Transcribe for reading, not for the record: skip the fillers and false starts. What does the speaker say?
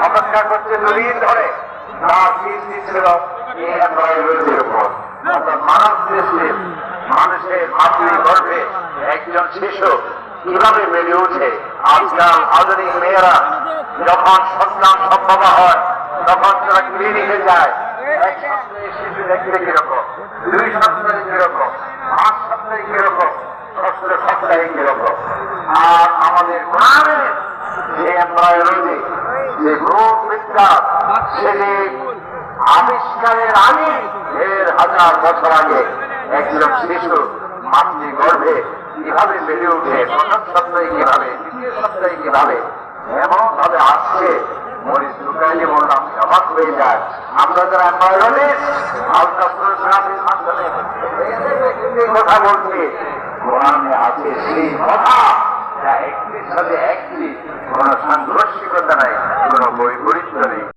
অপেক্ষা করছে দুদিন ধরে তার কীর্তি ছিল মানুষের মাতৃ গর্ভে একজন শিশু কিভাবে বেড়ে উঠে। আজকাল আধুনিক মেয়েরা যখন সন্তান সম্ভব হয় তখন তারা ক্লিনিকে যায়। এক সপ্তাহে শিশু দেখতে কিরকম, 2 সপ্তাহে কিরকম, 5 সপ্তাহে কিরকম, 6 সপ্তাহে কিরকম। আর আমাদের গ্রামের যে এমব্রয়ডারি যে রোগ বিজ্ঞান সেটি আবিষ্কারের আগে 1000 বছর আগে একজন শিশু মাতৃ গর্ভে কিভাবে বেড়ে উঠে, 1ম সপ্তাহে কিভাবে, 2য় সপ্তাহে কিভাবে, এমন ভাবে আসছে মরিচ লুকাইলে বললাম অবাক হয়ে যায়। আমরা যারা এমব্রয়ডারিস্ট আলট্রাসোনোগ্রাফির মাধ্যমে কথা বলছি, কোরআনে আছে সেই কথা যা একটির সাথে একটি কোন সাংঘর্ষিক